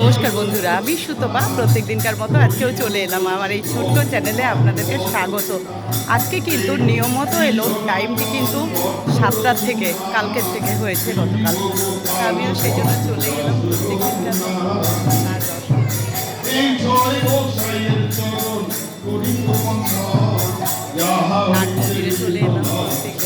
নমস্কার বন্ধুরা, আমি সুতপা। প্রত্যেক দিনকার মতো আজকেও চলে এলাম আমার এই ছোট্ট চ্যানেলে আপনাদেরকে স্বাগত। আজকে কিন্তু নিয়মত এলো, টাইমটি কিন্তু 7টার থেকে, কালকের থেকে হয়েছে গতকাল। আমিও সেই জন্য চলে গেলাম প্রত্যেক দিনকার মতো আর দর্শন। নাট মন্দিরে চলে এলাম প্রত্যেক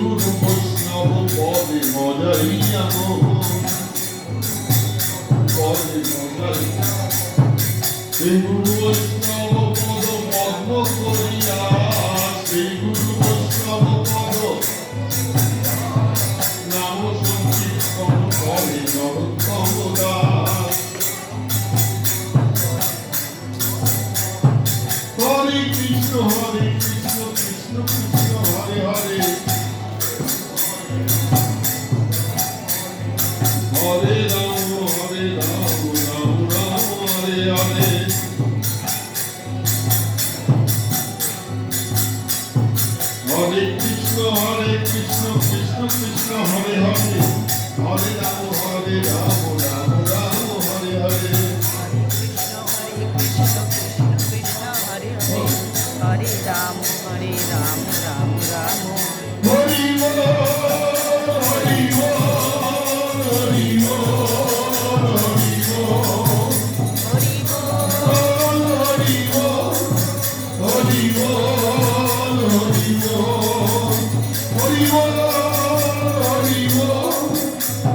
গুরু বৈষ্ণব পদে মজাইয়া পদে মজাইয়া শ্রী গুরু বৈষ্ণব পদ পদ্ম করিয়া শ্রী গুরু বৈষ্ণব পদ নাম সংকীর্তন করে নরোত্তম দাস। হরে কৃষ্ণ কৃষ্ণ কৃষ্ণ হরে হরে হরে রাম রাম রাম হরে হরে। হরে কৃষ্ণ কৃষ্ণ কৃষ্ণ হরে হরে হরে রাম রাম রাম হরে হরে। হরে রাম রাম রাম হরি বল হরি বল হরি বল হরি বল হরি বল হরি বল হরি বল হরি বল হরি বল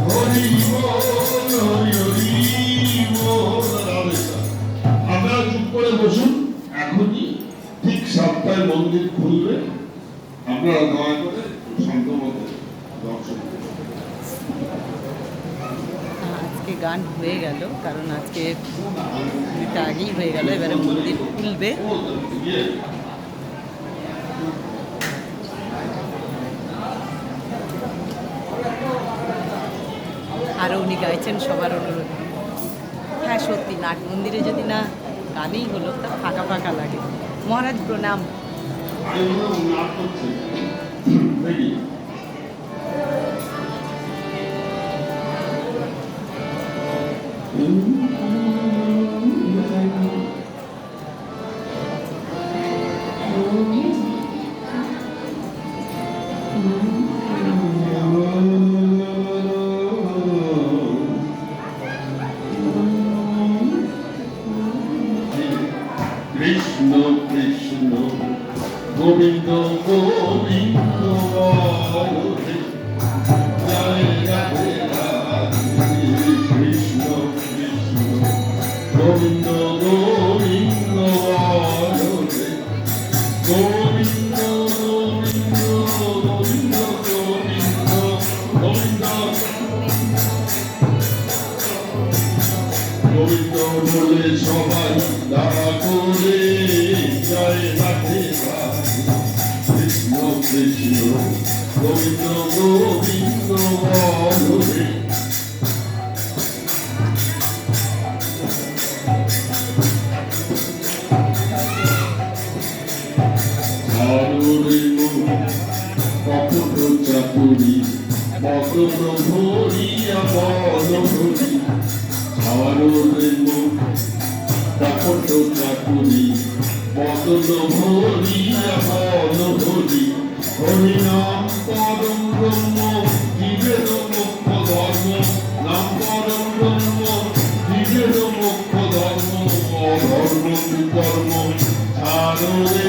হরি বল হরি বল। আপনারা চুপ করে বসুন, এখনই ঠিক 7টায় মন্দির খুলবে। আপনারা দয়া করে শান্ত মতো দর্শন করুন। আজকে গান হয়ে গেল, কারণ আজকে এটা আগেই হয়ে গেল, এবারে মন্দির খুলবে। আরও উনি গাইছেন সবার অনুরোধ। হ্যাঁ সত্যি, নাট মন্দিরে যদি না গানেই হলো তা ফাঁকা ফাঁকা লাগে। মহারাজ প্রণাম। কৃষ্ণ কৃষ্ণ গোবিন্দ গোবিন্দ হরে জয় রাধে রাধে। কৃষ্ণ কৃষ্ণ গোবিন্দ গোবিন্দ হরে গোবিন্দ গোবিন্দ গোবিন্দ গোবিন্দ গোবিন্দ গোবিন্দ বলে সবাই দাঁড়া করে জয় রাধে রাধে। কৃষ্ণ কৃষ্ণ গোবিন্দ গোবিন্দ হরে। হরে কপট চাকুরি মত প্রভরিয়া বল হরি। হরে কপট চাকুরি বদল ভরিয়া বল হরি। হরি নাম পরম ব্রহ্ম জীবের মুখ্য ধর্ম। নাম পরম ব্রহ্ম জীবের মুখ্য ধর্ম। অধর্ম কুকর্ম ছাড়ে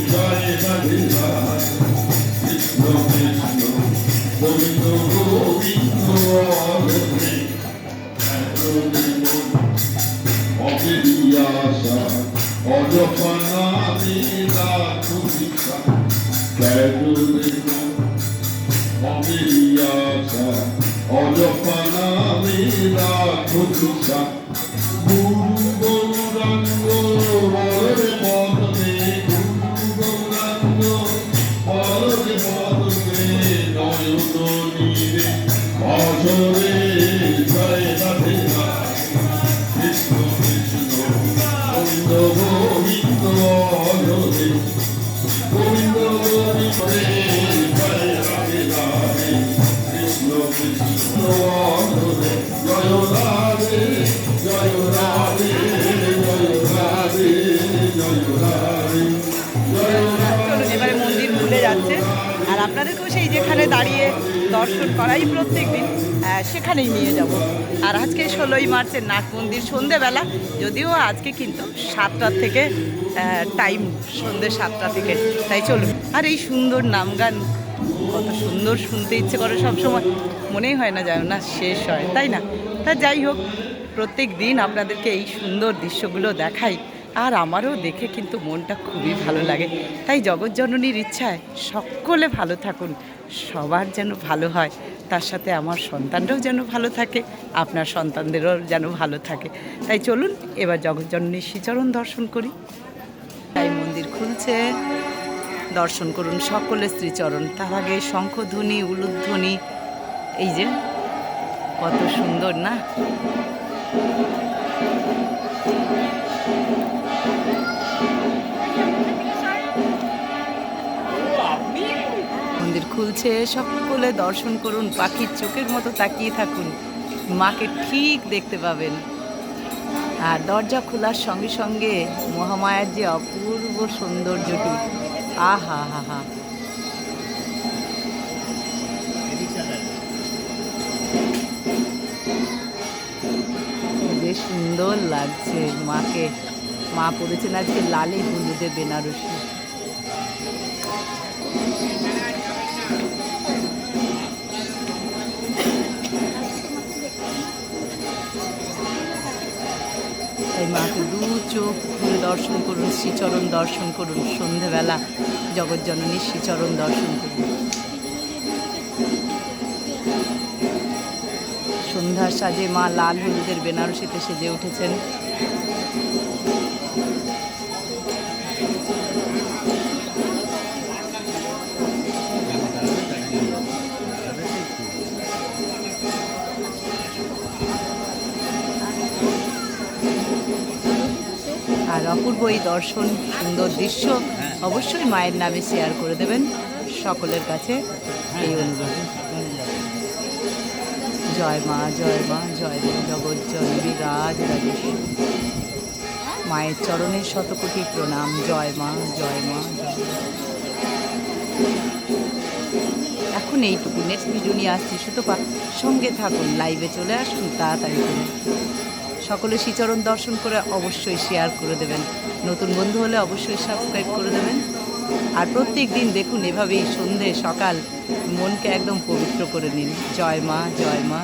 জয় রাধে রাধে। কৃষ্ণ কৃষ্ণ গোবিন্দ গোবিন্দ হরে। অবিরিয়াশা অজপানা নীলা খুশিকা ব্যাজুরে মন অবিরিয়াশা অজপানা নীলা খুশিকা গুরু গৌরাঙ্গ বরে পদমে গুরু গৌরাঙ্গ বরে পদমে নয়ন নীরে অজরে জয় রাধে কৃষ্ণ কৃষ্ণ গোবিন্দ গোবিন্দ হরে গোবিন্দ গোবিন্দ জয় রাধে রাধে কৃষ্ণ কৃষ্ণ হরে জয় রাধে জয় রাধে জয় রাধে জয় রাধে জয় চলুন এবারে মন্দির খুলে যাচ্ছে আর আপনাদেরকেও সেই যেখানে দাঁড়িয়ে দর্শন করাই প্রত্যেক দিন সেখানেই নিয়ে যাব। আর আজকে 16ই মার্চের নাট মন্দির সন্ধেবেলা, যদিও আজকে কিন্তু 7টা থেকে টাইম, সন্ধ্যে 7টা থেকে। তাই চলুন। আর এই সুন্দর নাম গান কত সুন্দর শুনতে ইচ্ছে করে সবসময়, মনেই হয় না যেন না শেষ হয়, তাই না? তা যাই হোক, প্রত্যেক দিন আপনাদেরকে এই সুন্দর দৃশ্যগুলো দেখাই আর আমারও দেখে কিন্তু মনটা খুবই ভালো লাগে। তাই জগৎজননীর ইচ্ছায় সকলে ভালো থাকুন, সবার যেন ভালো হয়, তার সাথে আমার সন্তানরাও যেন ভালো থাকে, আপনার সন্তানদেরও যেন ভালো থাকে। তাই চলুন এবার জগৎজননীর শ্রীচরণ দর্শন করি। তাই মন্দির খুলছে, দর্শন করুন সকলের শ্রীচরণ। তার আগে শঙ্খধ্বনি, উলুধ্বনি, এই যে কত সুন্দর না। মন্দির খুলছে, সকলে দর্শন করুন, পাখির চোখের মতো তাকিয়ে থাকুন, মাকে ঠিক দেখতে পাবেন। আর দরজা খোলার সঙ্গে সঙ্গে মহামায়ার যে অপূর্ব সৌন্দর্যটি, আহা হা হা। যে সুন্দর লাগছে মাকে। মা পড়েছেন আজকে লালে হলুদে বেনারসি। তাই মাকে দু চোখ খুলে দর্শন করুন, শ্রীচরণ দর্শন করুন, সন্ধেবেলা জগৎজননীর শ্রীচরণ দর্শন করুন। সন্ধ্যার সাজে মা লাল হলুদের বেনারসিতে সেজে উঠেছেন। আর অপূর্ব এই দর্শন, সুন্দর দৃশ্য অবশ্যই মায়ের নামে শেয়ার করে দেবেন সকলের কাছে, এই অনুরোধ। জয় মা, জয় মা, জয় মা জগৎজননী রাজ রাজেশ্বরী। মায়ের চরণের শতকোটি প্রণাম। জয় মা, জয় মা, জয় মা। এখন এইটুকু, নেক্সট ভিডিও নিয়ে আসছি, সুতপা সঙ্গে থাকুন, লাইভে চলে আসুন তাড়াতাড়ি করে। সকলে শ্রীচরণ দর্শন করে অবশ্যই শেয়ার করে দেবেন, নতুন বন্ধু হলে অবশ্যই সাবস্ক্রাইব করে দেবেন। আর প্রত্যেক দিন দেখুন এভাবেই সন্ধে সকাল মনকে একদম পবিত্র করে নিন। জয় মা, জয় মা।